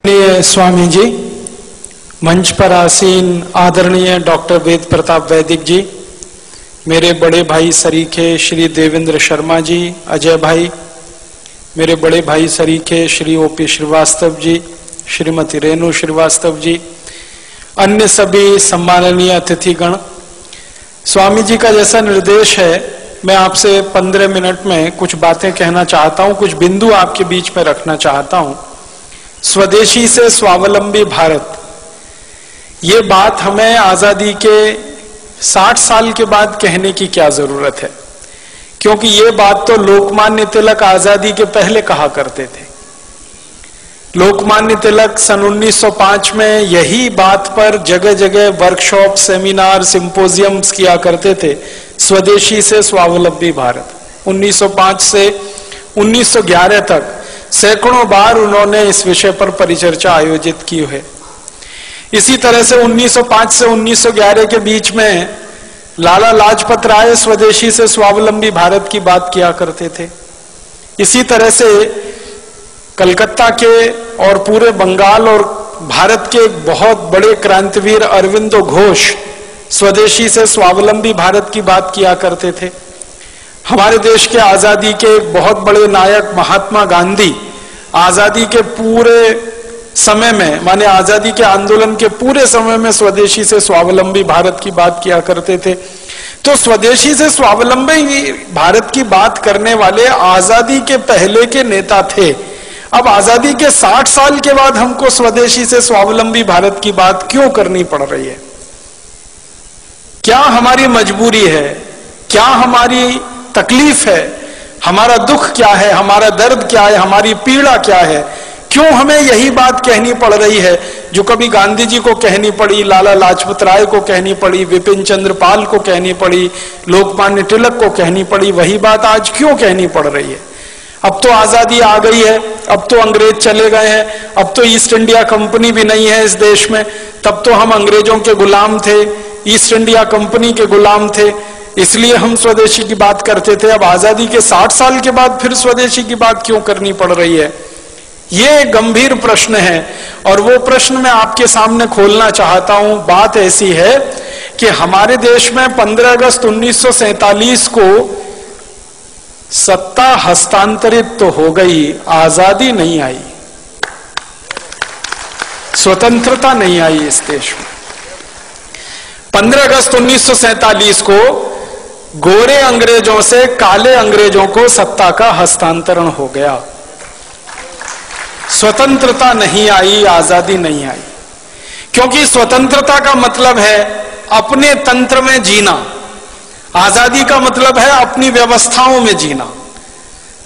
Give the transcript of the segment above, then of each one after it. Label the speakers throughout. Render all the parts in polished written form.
Speaker 1: स्वामी जी, मंच पर आसीन आदरणीय डॉक्टर वेद प्रताप वैदिक जी, मेरे बड़े भाई सरीखे श्री देवेंद्र शर्मा जी, अजय भाई, मेरे बड़े भाई सरीखे श्री ओपी श्रीवास्तव जी, श्रीमती रेणु श्रीवास्तव जी, अन्य सभी सम्माननीय अतिथिगण, स्वामी जी का जैसा निर्देश है, मैं आपसे 15 मिनट में कुछ बातें कहना चाहता हूं, कुछ बिंदु आपके बीच में रखना चाहता हूं। स्वदेशी से स्वावलंबी भारत, ये बात हमें आजादी के 60 साल के बाद कहने की क्या जरूरत है, क्योंकि ये बात तो लोकमान्य तिलक आजादी के पहले कहा करते थे। लोकमान्य तिलक सन 1905 में यही बात पर जगह जगह वर्कशॉप, सेमिनार, सिंपोजियम्स किया करते थे, स्वदेशी से स्वावलंबी भारत। 1905 से 1911 तक सैकड़ों बार उन्होंने इस विषय पर परिचर्चा आयोजित की है। इसी तरह से 1905 से 1911 के बीच में लाला लाजपत राय स्वदेशी से स्वावलंबी भारत की बात किया करते थे। इसी तरह से कलकत्ता के और पूरे बंगाल और भारत के बहुत बड़े क्रांतिवीर अरविंदो घोष स्वदेशी से स्वावलंबी भारत की बात किया करते थे। हमारे देश के आजादी के बहुत बड़े नायक महात्मा गांधी आजादी के पूरे समय में, माने आजादी के आंदोलन के पूरे समय में स्वदेशी से स्वावलंबी भारत की बात किया करते थे। तो स्वदेशी से स्वावलंबी भारत की बात करने वाले आजादी के पहले के नेता थे। अब आजादी के 60 साल के बाद हमको स्वदेशी से स्वावलंबी भारत की बात क्यों करनी पड़ रही है? क्या हमारी मजबूरी है? क्या हमारी तकलीफ है? हमारा दुख क्या है? हमारा दर्द क्या है? हमारी पीड़ा क्या है? क्यों हमें यही बात कहनी पड़ रही है जो कभी गांधी जी को कहनी पड़ी, लाला लाजपत राय को कहनी पड़ी, विपिन चंद्र पाल को कहनी पड़ी, लोकमान्य तिलक को कहनी पड़ी? वही बात आज क्यों कहनी पड़ रही है? अब तो आजादी आ गई है, अब तो अंग्रेज चले गए हैं, अब तो ईस्ट इंडिया कंपनी भी नहीं है इस देश में। तब तो हम अंग्रेजों के गुलाम थे, ईस्ट इंडिया कंपनी के गुलाम थे, इसलिए हम स्वदेशी की बात करते थे। अब आजादी के 60 साल के बाद फिर स्वदेशी की बात क्यों करनी पड़ रही है? ये गंभीर प्रश्न है और वो प्रश्न मैं आपके सामने खोलना चाहता हूं। बात ऐसी है कि हमारे देश में 15 अगस्त 1947 को सत्ता हस्तांतरित तो हो गई, आजादी नहीं आई, स्वतंत्रता नहीं आई इस देश में। 15 अगस्त 1947 को गोरे अंग्रेजों से काले अंग्रेजों को सत्ता का हस्तांतरण हो गया। स्वतंत्रता नहीं आई, आजादी नहीं आई, क्योंकि स्वतंत्रता का मतलब है अपने तंत्र में जीना, आजादी का मतलब है अपनी व्यवस्थाओं में जीना।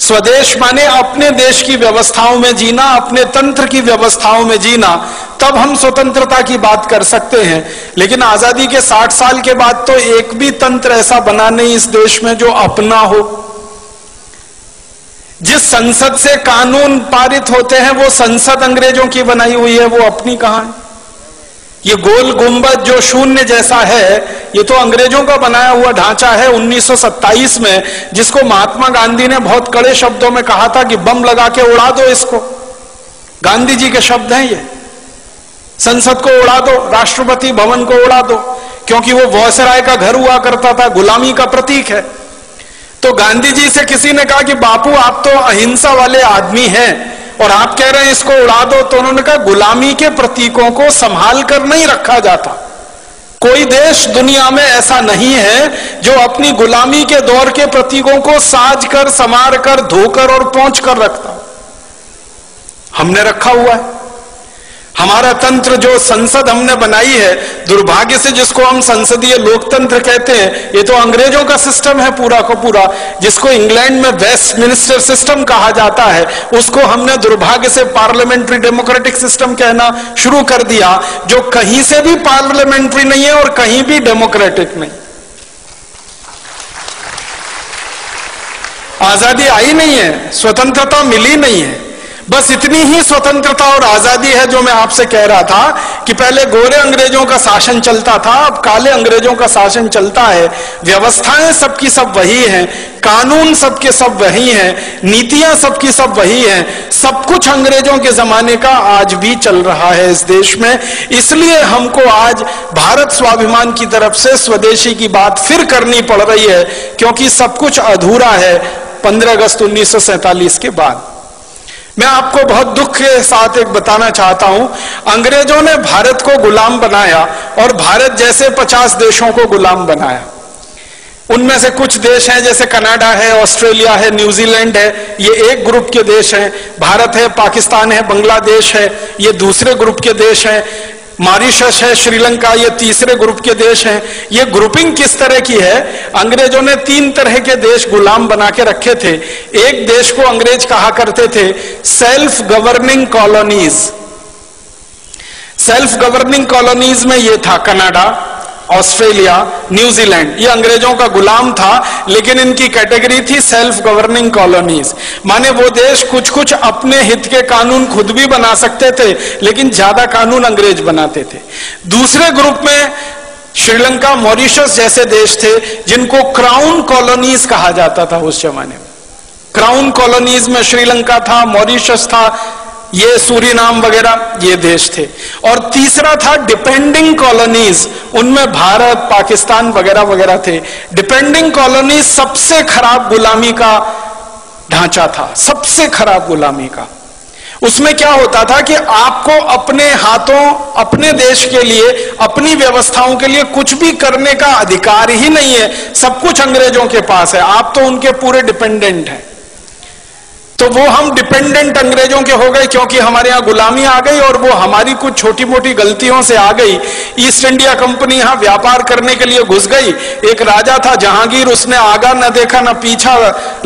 Speaker 1: स्वदेश माने अपने देश की व्यवस्थाओं में जीना, अपने तंत्र की व्यवस्थाओं में जीना, तब हम स्वतंत्रता की बात कर सकते हैं। लेकिन आजादी के 60 साल के बाद तो एक भी तंत्र ऐसा बना नहीं इस देश में जो अपना हो। जिस संसद से कानून पारित होते हैं वो संसद अंग्रेजों की बनाई हुई है, वो अपनी कहां है? ये गोल गुंबद जो शून्य जैसा है, ये तो अंग्रेजों का बनाया हुआ ढांचा है 1927 में, जिसको महात्मा गांधी ने बहुत कड़े शब्दों में कहा था कि बम लगा के उड़ा दो इसको। गांधी जी के शब्द हैं ये। संसद को उड़ा दो, राष्ट्रपति भवन को उड़ा दो, क्योंकि वो वॉयसराय का घर हुआ करता था, गुलामी का प्रतीक है। तो गांधी जी से किसी ने कहा कि बापू आप तो अहिंसा वाले आदमी हैं और आप कह रहे हैं इसको उड़ा दो, तो उन्होंने कहा गुलामी के प्रतीकों को संभाल कर नहीं रखा जाता। कोई देश दुनिया में ऐसा नहीं है जो अपनी गुलामी के दौर के प्रतीकों को साज कर, संवार कर, धोकर और पोंछ कर रखता। हमने रखा हुआ है। हमारा तंत्र जो संसद हमने बनाई है, दुर्भाग्य से जिसको हम संसदीय लोकतंत्र कहते हैं, ये तो अंग्रेजों का सिस्टम है पूरा का पूरा, जिसको इंग्लैंड में वेस्टमिनिस्टर सिस्टम कहा जाता है, उसको हमने दुर्भाग्य से पार्लियामेंट्री डेमोक्रेटिक सिस्टम कहना शुरू कर दिया, जो कहीं से भी पार्लियामेंट्री नहीं है और कहीं भी डेमोक्रेटिक नहीं। आजादी आई नहीं है, स्वतंत्रता मिली नहीं है। बस इतनी ही स्वतंत्रता और आजादी है जो मैं आपसे कह रहा था कि पहले गोरे अंग्रेजों का शासन चलता था, अब काले अंग्रेजों का शासन चलता है। व्यवस्थाएं सबकी सब वही हैं, कानून सबके सब वही हैं, नीतियां सबकी सब वही हैं, सब कुछ अंग्रेजों के जमाने का आज भी चल रहा है इस देश में। इसलिए हमको आज भारत स्वाभिमान की तरफ से स्वदेशी की बात फिर करनी पड़ रही है, क्योंकि सब कुछ अधूरा है 15 अगस्त 1947 के बाद। मैं आपको बहुत दुख के साथ एक बताना चाहता हूं, अंग्रेजों ने भारत को गुलाम बनाया और भारत जैसे 50 देशों को गुलाम बनाया। उनमें से कुछ देश हैं जैसे कनाडा है, ऑस्ट्रेलिया है, न्यूजीलैंड है, ये एक ग्रुप के देश हैं। भारत है, पाकिस्तान है, बांग्लादेश है, ये दूसरे ग्रुप के देश हैं। मॉरिशस है, श्रीलंका, ये तीसरे ग्रुप के देश हैं। ये ग्रुपिंग किस तरह की है? अंग्रेजों ने 3 तरह के देश गुलाम बना के रखे थे। एक देश को अंग्रेज कहा करते थे self governing colonies. Self governing colonies में ये था कनाडा, ऑस्ट्रेलिया, न्यूजीलैंड, ये अंग्रेजों का गुलाम था, लेकिन इनकी कैटेगरी थी सेल्फ गवर्निंग कॉलोनीज। माने वो देश कुछ कुछ अपने हित के कानून खुद भी बना सकते थे, लेकिन ज्यादा कानून अंग्रेज बनाते थे। दूसरे ग्रुप में श्रीलंका, मॉरिशस जैसे देश थे, जिनको क्राउन कॉलोनीज कहा जाता था उस जमाने में। क्राउन कॉलोनीज में श्रीलंका था, मॉरिशस था, ये सूरीनाम वगैरह ये देश थे। और तीसरा था डिपेंडिंग कॉलोनीज, उनमें भारत, पाकिस्तान वगैरह वगैरह थे। डिपेंडिंग कॉलोनीज सबसे खराब गुलामी का ढांचा था, सबसे खराब गुलामी का। उसमें क्या होता था कि आपको अपने हाथों, अपने देश के लिए, अपनी व्यवस्थाओं के लिए कुछ भी करने का अधिकार ही नहीं है, सब कुछ अंग्रेजों के पास है, आप तो उनके पूरे डिपेंडेंट हैं। तो वो हम डिपेंडेंट अंग्रेजों के हो गए क्योंकि हमारे यहां गुलामी आ गई और वो हमारी कुछ छोटी मोटी गलतियों से आ गई। ईस्ट इंडिया कंपनी यहां व्यापार करने के लिए घुस गई। एक राजा था जहांगीर, उसने आगा न देखा न पीछा,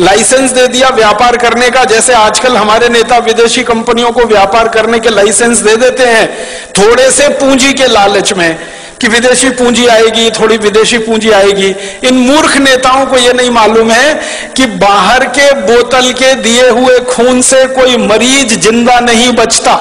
Speaker 1: लाइसेंस दे दिया व्यापार करने का। जैसे आजकल हमारे नेता विदेशी कंपनियों को व्यापार करने के लाइसेंस दे देते हैं थोड़े से पूंजी के लालच में कि विदेशी पूंजी आएगी, थोड़ी विदेशी पूंजी आएगी। इन मूर्ख नेताओं को यह नहीं मालूम है कि बाहर के बोतल के दिए हुए खून से कोई मरीज जिंदा नहीं बचता।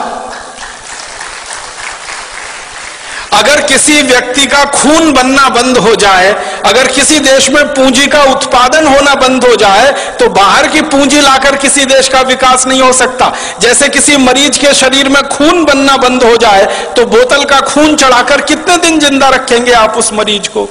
Speaker 1: अगर किसी व्यक्ति का खून बनना बंद हो जाए, अगर किसी देश में पूंजी का उत्पादन होना बंद हो जाए, तो बाहर की पूंजी लाकर किसी देश का विकास नहीं हो सकता। जैसे किसी मरीज के शरीर में खून बनना बंद हो जाए, तो बोतल का खून चढ़ाकर कितने दिन जिंदा रखेंगे आप उस मरीज को?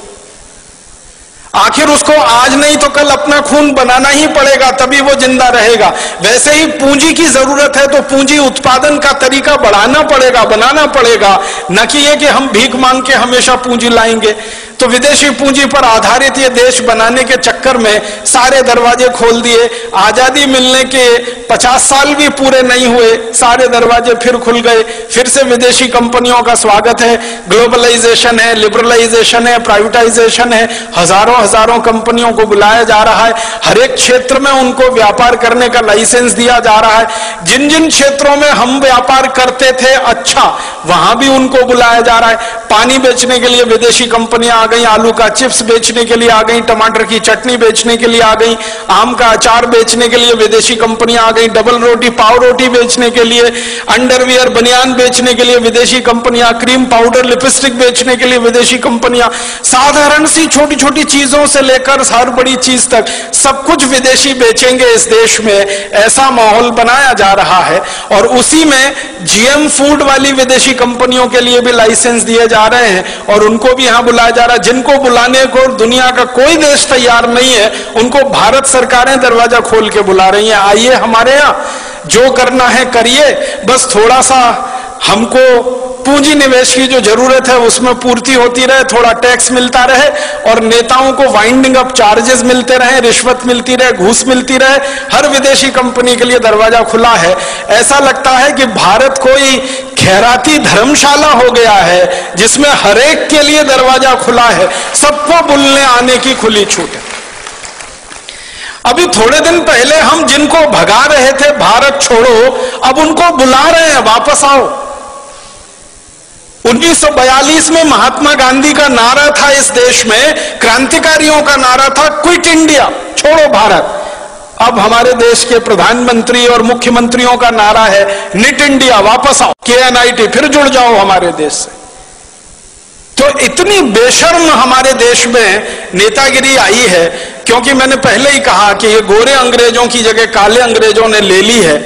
Speaker 1: आखिर उसको आज नहीं तो कल अपना खून बनाना ही पड़ेगा, तभी वो जिंदा रहेगा। वैसे ही पूंजी की जरूरत है तो पूंजी उत्पादन का तरीका बढ़ाना पड़ेगा, बनाना पड़ेगा, न कि ये कि हम भीख मांग के हमेशा पूंजी लाएंगे। तो विदेशी पूंजी पर आधारित ये देश बनाने के चक्कर में सारे दरवाजे खोल दिए। आजादी मिलने के 50 साल भी पूरे नहीं हुए, सारे दरवाजे फिर खुल गए। फिर से विदेशी कंपनियों का स्वागत है, ग्लोबलाइजेशन है, लिबरलाइजेशन है, प्राइवेटाइजेशन है, हजारों हजारों कंपनियों को बुलाया जा रहा है। हर एक क्षेत्र में उनको व्यापार करने का लाइसेंस दिया जा रहा है। जिन जिन क्षेत्रों में हम व्यापार करते थे अच्छा, वहां भी उनको बुलाया जा रहा है। पानी बेचने के लिए विदेशी कंपनियां आ गई, आलू का चिप्स बेचने के लिए आ गई, टमाटर की चटनी बेचने के लिए आ गई, आम का अचार बेचने के लिए विदेशी कंपनियां आ गई, डबल रोटी, पाव रोटी बेचने के लिए, अंडरवियर, बनियान बेचने के लिए विदेशी कंपनियां, क्रीम पाउडर, लिपस्टिक बेचने के लिए विदेशी कंपनियां। साधारण सी छोटी छोटी चीजों से लेकर हर बड़ी चीज तक सब कुछ विदेशी बेचेंगे इस देश में, ऐसा माहौल बनाया जा रहा है। और उसी में जीएम फूड वाली विदेशी कंपनियों के लिए भी लाइसेंस दिए जा रहे हैं और उनको भी यहां बुलाया जा रहा है। जिनको बुलाने को दुनिया का कोई देश तैयार नहीं है, उनको भारत सरकारें दरवाजा खोल के बुला रही हैं, आइए हमारे यहां, जो करना है करिए, बस थोड़ा सा हमको पूंजी निवेश की जो जरूरत है उसमें पूर्ति होती रहे, थोड़ा टैक्स मिलता रहे और नेताओं को वाइंडिंग अप चार्जेस मिलते रहे, रिश्वत मिलती रहे, घूस मिलती रहे। हर विदेशी कंपनी के लिए दरवाजा खुला है। ऐसा लगता है कि भारत कोई खैराती धर्मशाला हो गया है जिसमें हर एक के लिए दरवाजा खुला है, सबको बुलने आने की खुली छूट है। अभी थोड़े दिन पहले हम जिनको भगा रहे थे भारत छोड़ो, अब उनको बुला रहे हैं वापस आओ। 1942 में महात्मा गांधी का नारा था इस देश में, क्रांतिकारियों का नारा था क्विट इंडिया, छोड़ो भारत। अब हमारे देश के प्रधानमंत्री और मुख्यमंत्रियों का नारा है निट इंडिया, वापस आओ, KNIT, फिर जुड़ जाओ हमारे देश से। तो इतनी बेशर्म हमारे देश में नेतागिरी आई है, क्योंकि मैंने पहले ही कहा कि ये गोरे अंग्रेजों की जगह काले अंग्रेजों ने ले ली है।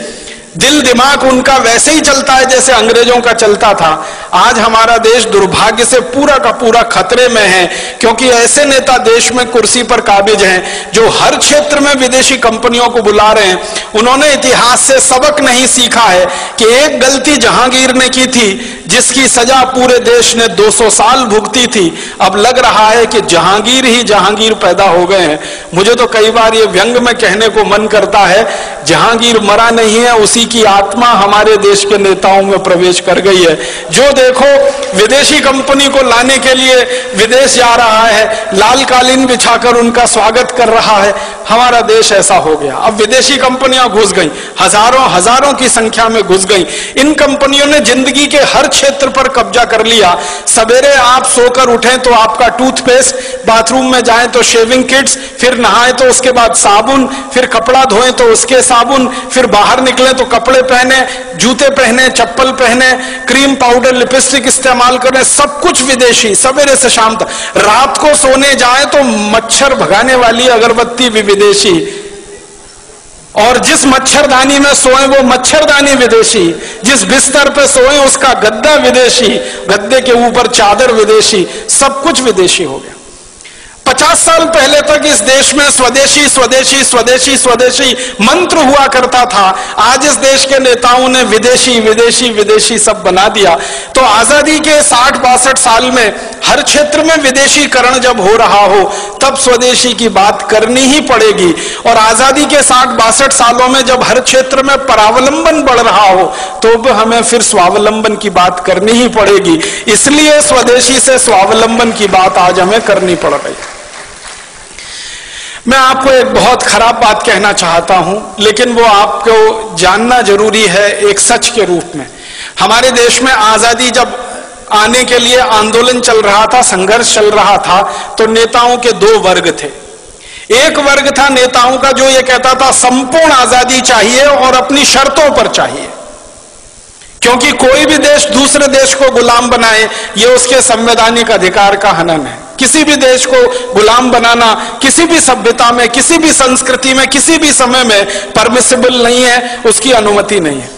Speaker 1: दिल दिमाग उनका वैसे ही चलता है जैसे अंग्रेजों का चलता था। आज हमारा देश दुर्भाग्य से पूरा का पूरा खतरे में है, क्योंकि ऐसे नेता देश में कुर्सी पर काबिज हैं जो हर क्षेत्र में विदेशी कंपनियों को बुला रहे हैं। उन्होंने इतिहास से सबक नहीं सीखा है कि एक गलती जहांगीर ने की थी जिसकी सजा पूरे देश ने 200 साल भुगती थी। अब लग रहा है कि जहांगीर ही जहांगीर पैदा हो गए हैं। मुझे तो कई बार ये व्यंग में कहने को मन करता है, जहांगीर मरा नहीं है, उसी की आत्मा हमारे देश के नेताओं में प्रवेश कर गई है। जो देखो विदेशी कंपनी को लाने के लिए विदेश जा रहा है, लाल कालीन बिछाकर उनका स्वागत कर रहा है। हमारा देश ऐसा हो गया। अब विदेशी कंपनियां घुस गई, हजारों की संख्या में घुस गई। इन कंपनियों ने जिंदगी के हर क्षेत्र पर कब्जा कर लिया। सवेरे आप सोकर उठें तो आपका टूथपेस्ट, बाथरूम में जाएं तो शेविंग किट्स, फिर नहाएं तो उसके बाद साबुन, फिर कपड़ा धोएं तो उसके साबुन, फिर बाहर निकले तो कपड़े पहने, जूते पहने, चप्पल पहने, क्रीम पाउडर लिपस्टिक इस्तेमाल करें, सब कुछ विदेशी। सवेरे से शाम तक, रात को सोने जाए तो मच्छर भगाने वाली अगरबत्ती भी विदेशी, और जिस मच्छरदानी में सोए वो मच्छरदानी विदेशी, जिस बिस्तर पे सोए उसका गद्दा विदेशी, गद्दे के ऊपर चादर विदेशी, सब कुछ विदेशी हो गया। 50 साल पहले तक इस देश में स्वदेशी स्वदेशी स्वदेशी स्वदेशी मंत्र हुआ करता था। आज इस देश के नेताओं ने विदेशी विदेशी विदेशी सब बना दिया। तो आजादी के 60-62 साल में हर क्षेत्र में विदेशीकरण जब हो रहा हो तब स्वदेशी की बात करनी ही पड़ेगी। और आजादी के 60-62 सालों में जब हर क्षेत्र में परावलंबन बढ़ रहा हो तो हमें फिर स्वावलंबन की बात करनी ही पड़ेगी। इसलिए स्वदेशी से स्वावलंबन की बात आज हमें करनी पड़ रही है। मैं आपको एक बहुत खराब बात कहना चाहता हूं, लेकिन वो आपको जानना जरूरी है एक सच के रूप में। हमारे देश में आजादी जब आने के लिए आंदोलन चल रहा था, संघर्ष चल रहा था, तो नेताओं के 2 वर्ग थे। एक वर्ग था नेताओं का जो ये कहता था संपूर्ण आजादी चाहिए और अपनी शर्तों पर चाहिए, क्योंकि कोई भी देश दूसरे देश को गुलाम बनाए ये उसके संवैधानिक अधिकार का हनन है। किसी भी देश को गुलाम बनाना किसी भी सभ्यता में, किसी भी संस्कृति में, किसी भी समय में परमिसिबल नहीं है, उसकी अनुमति नहीं है।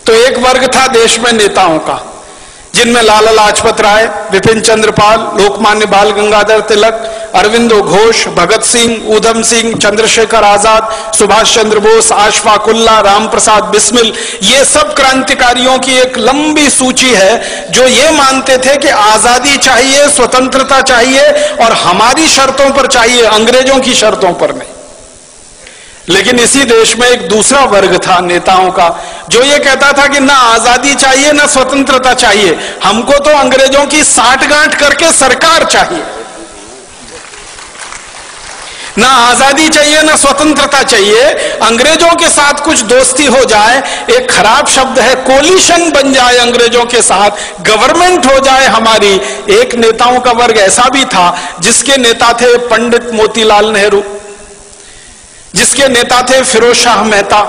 Speaker 1: तो एक वर्ग था देश में नेताओं का, जिनमें लाला लाजपत राय, विपिन चंद्र पाल, लोकमान्य बाल गंगाधर तिलक, अरविंदो घोष, भगत सिंह, ऊधम सिंह, चंद्रशेखर आजाद, सुभाष चंद्र बोस, अशफाक उल्लाह, राम प्रसाद बिस्मिल, ये सब क्रांतिकारियों की एक लंबी सूची है जो ये मानते थे कि आजादी चाहिए, स्वतंत्रता चाहिए और हमारी शर्तों पर चाहिए, अंग्रेजों की शर्तों पर नहीं। लेकिन इसी देश में एक दूसरा वर्ग था नेताओं का जो ये कहता था कि ना आजादी चाहिए ना स्वतंत्रता चाहिए, हमको तो अंग्रेजों की साठगांठ करके सरकार चाहिए। ना आजादी चाहिए ना स्वतंत्रता चाहिए, अंग्रेजों के साथ कुछ दोस्ती हो जाए, एक खराब शब्द है कोलिशन बन जाए अंग्रेजों के साथ, गवर्नमेंट हो जाए हमारी। एक नेताओं का वर्ग ऐसा भी था जिसके नेता थे पंडित मोतीलाल नेहरू, जिसके नेता थे फिरोज शाह मेहता,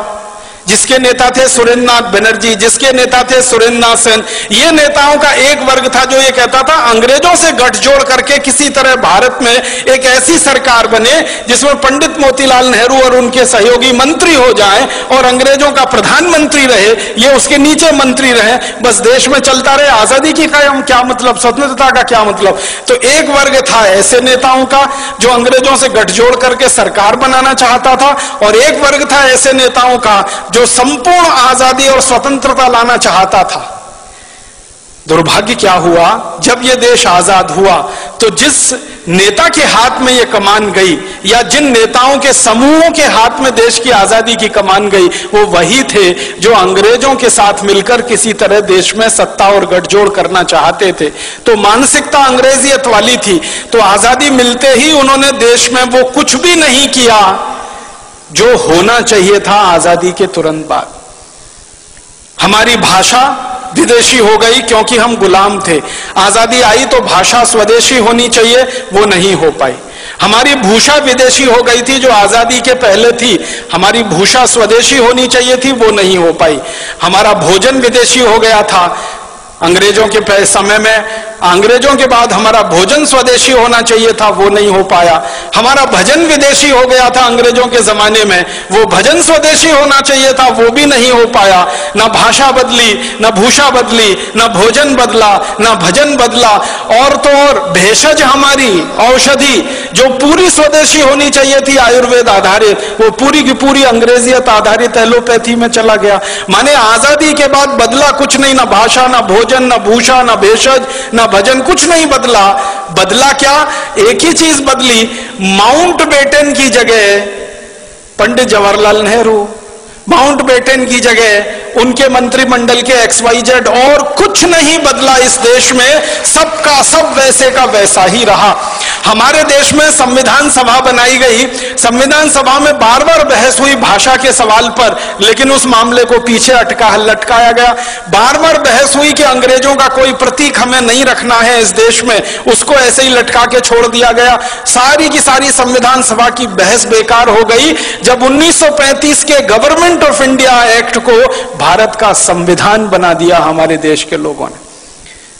Speaker 1: जिसके नेता थे सुरेंद्र नाथ बनर्जी, जिसके नेता थे सुरेंद्र नाथ सेन। ये नेताओं का एक वर्ग था जो ये कहता था अंग्रेजों से गठजोड़ करके किसी तरह भारत में एक ऐसी सरकार बने जिसमें पंडित मोतीलाल नेहरू और उनके सहयोगी मंत्री हो जाएं और अंग्रेजों का प्रधानमंत्री रहे, ये उसके नीचे मंत्री रहे, बस देश में चलता रहे। आजादी की क्या मतलब, स्वतंत्रता का क्या मतलब। तो एक वर्ग था ऐसे नेताओं का जो अंग्रेजों से गठजोड़ करके सरकार बनाना चाहता था, और एक वर्ग था ऐसे नेताओं का जो संपूर्ण आजादी और स्वतंत्रता लाना चाहता था। दुर्भाग्य क्या हुआ, जब यह देश आजाद हुआ तो जिस नेता के हाथ में यह कमान गई या जिन नेताओं के समूहों के हाथ में देश की आजादी की कमान गई, वो वही थे जो अंग्रेजों के साथ मिलकर किसी तरह देश में सत्ता और गठजोड़ करना चाहते थे। तो मानसिकता अंग्रेजियत वाली थी। तो आजादी मिलते ही उन्होंने देश में वो कुछ भी नहीं किया जो होना चाहिए था आजादी के तुरंत बाद। हमारी भाषा विदेशी हो गई क्योंकि हम गुलाम थे। आजादी आई तो भाषा स्वदेशी होनी चाहिए, वो नहीं हो पाई। हमारी भूषा विदेशी हो गई थी जो आजादी के पहले थी, हमारी भूषा स्वदेशी होनी चाहिए थी, वो नहीं हो पाई। हमारा भोजन विदेशी हो गया था, अंग्रेजों के समय में अंग्रेजों के बाद हमारा भोजन स्वदेशी होना चाहिए था, वो नहीं हो पाया। हमारा भजन विदेशी हो गया था अंग्रेजों के जमाने में, वो भजन स्वदेशी होना चाहिए था, वो भी नहीं हो पाया। ना भाषा बदली, ना भूषा बदली, ना भोजन बदला, ना भजन बदला। और तो और भेषज हमारी औषधि जो पूरी स्वदेशी होनी चाहिए थी आयुर्वेद आधारित, वो पूरी की पूरी अंग्रेजियत आधारित एलोपैथी में चला गया। माने आजादी के बाद बदला कुछ नहीं, ना भाषा, ना भोजन, ना भूषा, ना भेषज, ना भजन, कुछ नहीं बदला। बदला क्या? एक ही चीज बदली, माउंटबेटन की जगह पंडित जवाहरलाल नेहरू, माउंटबेटन की जगह उनके मंत्रिमंडल के XYZ, और कुछ नहीं बदला इस देश में, सबका सब वैसे का वैसा ही रहा। हमारे देश में संविधान सभा बनाई गई, संविधान सभा में बार बार बहस हुई भाषा के सवाल पर, लेकिन उस मामले को पीछे लटकाया गया। बार बार बहस हुई कि अंग्रेजों का कोई प्रतीक हमें नहीं रखना है इस देश में, उसको ऐसे ही लटका के छोड़ दिया गया। सारी की सारी संविधान सभा की बहस बेकार हो गई जब 1935 के गवर्नमेंट ऑफ इंडिया एक्ट को भारत का संविधान बना दिया हमारे देश के लोगों ने।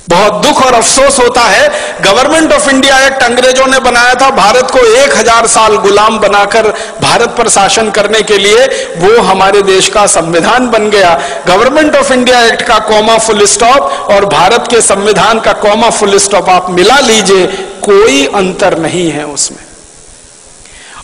Speaker 1: बहुत दुख और अफसोस होता है, गवर्नमेंट ऑफ इंडिया एक्ट अंग्रेजों ने बनाया था भारत को 1000 साल गुलाम बनाकर भारत पर शासन करने के लिए, वो हमारे देश का संविधान बन गया। गवर्नमेंट ऑफ इंडिया एक्ट का कॉमा फुल स्टॉप और भारत के संविधान का कॉमा फुल स्टॉप आप मिला लीजिए, कोई अंतर नहीं है उसमें।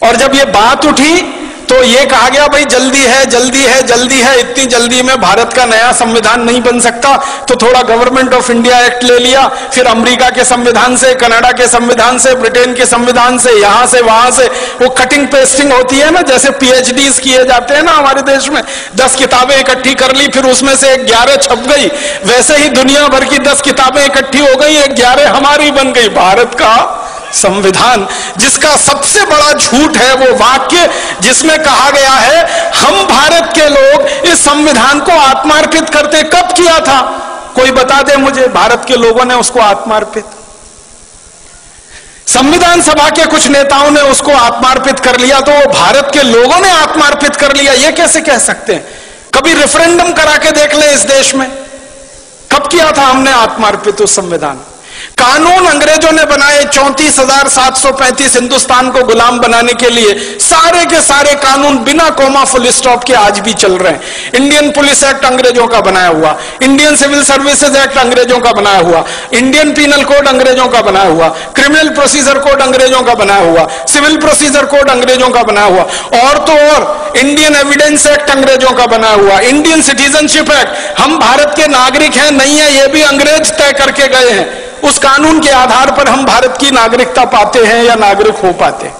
Speaker 1: और जब ये बात उठी तो ये कहा गया भाई जल्दी है, जल्दी है, जल्दी है, इतनी जल्दी में भारत का नया संविधान नहीं बन सकता, तो थोड़ा गवर्नमेंट ऑफ इंडिया एक्ट ले लिया, फिर अमेरिका के संविधान से, कनाडा के संविधान से, ब्रिटेन के संविधान से, यहां से वहां से, वो कटिंग पेस्टिंग होती है ना, जैसे PhDs किए जाते हैं ना हमारे देश में, 10 किताबें इकट्ठी कर ली, फिर उसमें से 11 छप गई, वैसे ही दुनिया भर की 10 किताबें इकट्ठी हो गई, 11 हमारी बन गई। भारत का संविधान, जिसका सबसे बड़ा झूठ है वो वाक्य जिसमें कहा गया है हम भारत के लोग इस संविधान को आत्मार्पित करते। कब किया था? कोई बता दे मुझे, भारत के लोगों ने उसको आत्मार्पित? संविधान सभा के कुछ नेताओं ने उसको आत्मार्पित कर लिया, तो वो भारत के लोगों ने आत्मार्पित कर लिया, ये कैसे कह सकते हैं? कभी रेफरेंडम करा के देख ले इस देश में, कब किया था हमने आत्मार्पित उस संविधान? कानून अंग्रेजों ने बनाए 34,735 हिंदुस्तान को गुलाम बनाने के लिए, सारे के सारे कानून बिना कॉमा फुल स्टॉप के आज भी चल रहे हैं। इंडियन पुलिस एक्ट अंग्रेजों का बनाया हुआ, इंडियन सिविल सर्विसेज एक्ट अंग्रेजों का बनाया हुआ, इंडियन पीनल कोड अंग्रेजों का बनाया हुआ, क्रिमिनल प्रोसीजर कोड अंग्रेजों का बनाया हुआ, सिविल प्रोसीजर कोड अंग्रेजों का बनाया हुआ, और तो और इंडियन एविडेंस एक्ट अंग्रेजों का बनाया हुआ, इंडियन सिटीजनशिप एक्ट। हम भारत के नागरिक हैं नहीं है, ये भी अंग्रेज तय करके गए हैं। उस कानून के आधार पर हम भारत की नागरिकता पाते हैं या नागरिक हो पाते हैं।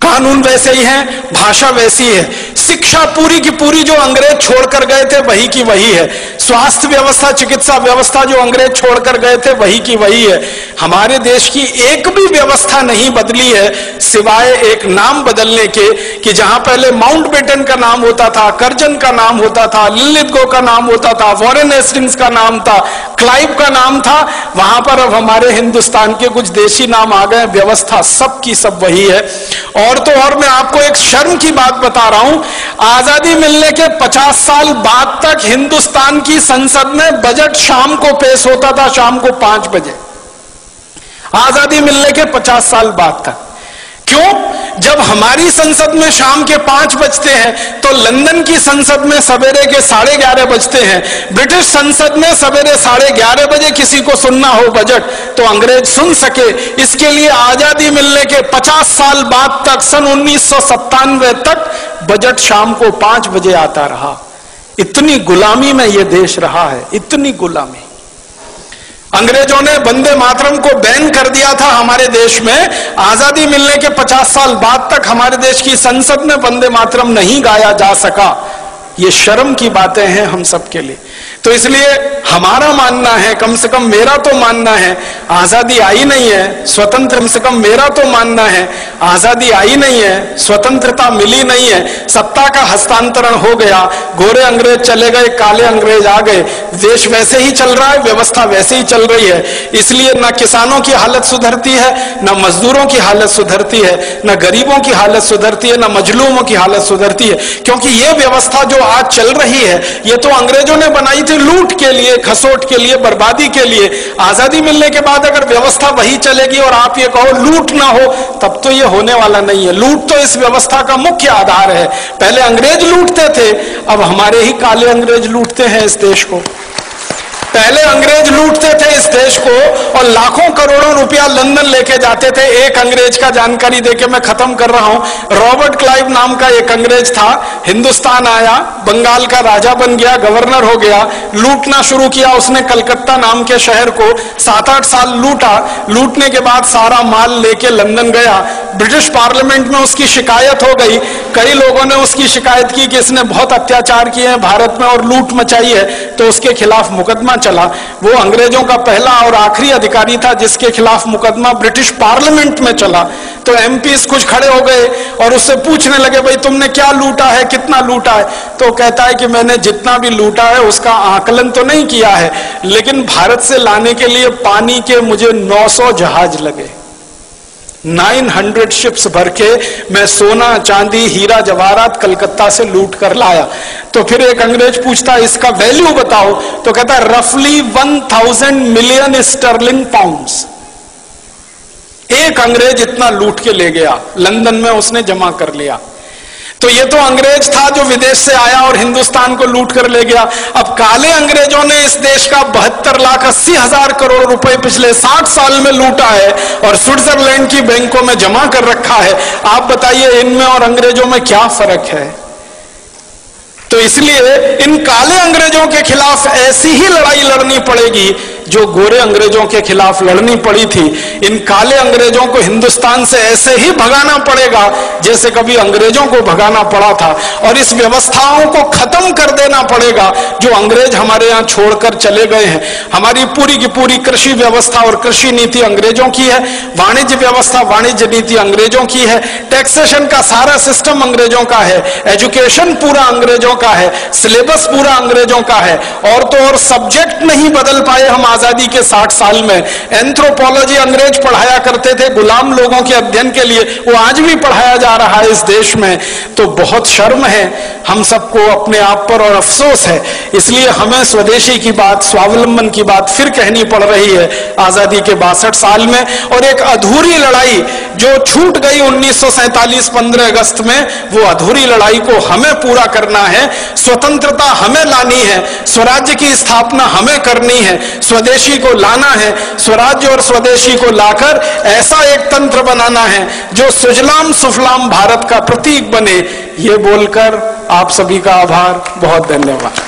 Speaker 1: कानून वैसे ही है, भाषा वैसी है, शिक्षा पूरी की पूरी जो अंग्रेज छोड़कर गए थे वही की वही है, स्वास्थ्य व्यवस्था, चिकित्सा व्यवस्था जो अंग्रेज छोड़कर गए थे वही की वही है। हमारे देश की एक भी व्यवस्था नहीं बदली है सिवाय एक नाम बदलने के, कि जहां पहले माउंटबेटन का नाम होता था, कर्जन का नाम होता था, लिलिथगो का नाम होता था, वॉरेन हेस्टिंग्स का नाम था, क्लाइव का नाम था, वहां पर अब हमारे हिंदुस्तान के कुछ देशी नाम आ गए। व्यवस्था सब की सब वही है। और तो और मैं आपको एक शर्म की बात बता रहा हूं, आजादी मिलने के 50 साल बाद तक हिंदुस्तान की संसद में बजट शाम को पेश होता था, शाम को 5 बजे। आजादी मिलने के 50 साल बाद तक। क्यों? जब हमारी संसद में शाम के 5 बजते हैं तो लंदन की संसद में सवेरे के 11:30 बजते हैं। ब्रिटिश संसद में सवेरे 11:30 बजे किसी को सुनना हो बजट तो अंग्रेज सुन सके, इसके लिए आजादी मिलने के 50 साल बाद तक, सन 1997 तक बजट शाम को 5 बजे आता रहा। इतनी गुलामी में यह देश रहा है, इतनी गुलामी। अंग्रेजों ने वंदे मातरम को बैन कर दिया था हमारे देश में। आजादी मिलने के 50 साल बाद तक हमारे देश की संसद में वंदे मातरम नहीं गाया जा सका। ये शर्म की बातें हैं हम सबके लिए। तो इसलिए हमारा मानना है, कम से कम मेरा तो मानना है, आजादी आई नहीं है, स्वतंत्र, कम से कम मेरा तो मानना है, आजादी आई नहीं है, स्वतंत्रता मिली नहीं है, सत्ता का हस्तांतरण हो गया, गोरे अंग्रेज चले गए, काले अंग्रेज आ गए, देश वैसे ही चल रहा है, व्यवस्था वैसे ही चल रही है। इसलिए न किसानों की हालत सुधरती है, न मजदूरों की हालत सुधरती है, न गरीबों की हालत सुधरती है, न मजलूमों की हालत सुधरती है, क्योंकि ये व्यवस्था जो आज चल रही है ये तो अंग्रेजों ने बनाई थी लूट के लिए, खसोट के लिए, बर्बादी के लिए। आजादी मिलने के बाद अगर व्यवस्था वही चलेगी और आप ये कहो लूट ना हो, तब तो ये होने वाला नहीं है। लूट तो इस व्यवस्था का मुख्य आधार है। पहले अंग्रेज लूटते थे, अब हमारे ही काले अंग्रेज लूटते हैं इस देश को। पहले अंग्रेज लूटते थे इस देश को और लाखों करोड़ों रुपया लंदन लेके जाते थे। एक अंग्रेज का जानकारी देके मैं खत्म कर रहा हूं। रॉबर्ट क्लाइव नाम का एक अंग्रेज था, हिंदुस्तान आया, बंगाल का राजा बन गया, गवर्नर हो गया, लूटना शुरू किया उसने। कलकत्ता नाम के शहर को 7-8 साल लूटा। लूटने के बाद सारा माल लेके लंदन गया। ब्रिटिश पार्लियामेंट में उसकी शिकायत हो गई। कई लोगों ने उसकी शिकायत की कि इसने बहुत अत्याचार किए हैं भारत में और लूट मचाई है, तो उसके खिलाफ मुकदमा चला। वो अंग्रेजों का पहला और आखिरी अधिकारी था जिसके खिलाफ मुकदमा ब्रिटिश पार्लियामेंट में चला। तो एमपीस कुछ खड़े हो गए और उससे पूछने लगे, भाई तुमने क्या लूटा है, कितना लूटा है? तो कहता है कि मैंने जितना भी लूटा है उसका आकलन तो नहीं किया है, लेकिन भारत से लाने के लिए पानी के मुझे 900 जहाज लगे, 900 शिप्स भर के मैं सोना, चांदी, हीरा जवाहरात कलकत्ता से लूट कर लाया। तो फिर एक अंग्रेज पूछता है इसका वैल्यू बताओ, तो कहता है रफली 1000 मिलियन स्टर्लिंग पाउंड्स। एक अंग्रेज इतना लूट के ले गया, लंदन में उसने जमा कर लिया। तो ये तो अंग्रेज था जो विदेश से आया और हिंदुस्तान को लूट कर ले गया। अब काले अंग्रेजों ने इस देश का 72,80,000 करोड़ रुपए पिछले 60 साल में लूटा है और स्विट्जरलैंड की बैंकों में जमा कर रखा है। आप बताइए इनमें और अंग्रेजों में क्या फर्क है? तो इसलिए इन काले अंग्रेजों के खिलाफ ऐसी ही लड़ाई लड़नी पड़ेगी जो गोरे अंग्रेजों के खिलाफ लड़नी पड़ी थी। इन काले अंग्रेजों को हिंदुस्तान से ऐसे ही भगाना पड़ेगा जैसे कभी अंग्रेजों को भगाना पड़ा था, और इस व्यवस्थाओं को खत्म कर देना पड़ेगा जो अंग्रेज हमारे यहां छोड़कर चले गए हैं। हमारी पूरी की पूरी कृषि व्यवस्था और कृषि नीति अंग्रेजों की है, वाणिज्य व्यवस्था, वाणिज्य नीति अंग्रेजों की है, टैक्सेशन का सारा सिस्टम अंग्रेजों का है, एजुकेशन पूरा अंग्रेजों का है, सिलेबस पूरा अंग्रेजों का है। और तो और सब्जेक्ट नहीं बदल पाए हम आजादी के 60 साल में। एंथ्रोपोलॉजी अंग्रेज पढ़ाया करते थे गुलाम लोगों के अध्ययन के लिए, वो आज भी पढ़ाया जा रहा है इस देश में। तो बहुत शर्म है हम सबको अपने आप पर और अफसोस है। इसलिए हमें स्वदेशी की बात, स्वावलंबन की बात फिर कहनी पड़ रही है आजादी के 62 साल में। और एक अधूरी लड़ाई जो छूट गई 1947 15 अगस्त में, वो अधूरी लड़ाई को हमें पूरा करना है। स्वतंत्रता हमें लानी है, स्वराज्य की स्थापना हमें करनी है, स्वदेशी को लाना है, स्वराज्य और स्वदेशी को लाकर ऐसा एक तंत्र बनाना है जो सुजलाम सुफलाम भारत का प्रतीक बने। ये बोलकर आप सभी का आभार, बहुत धन्यवाद।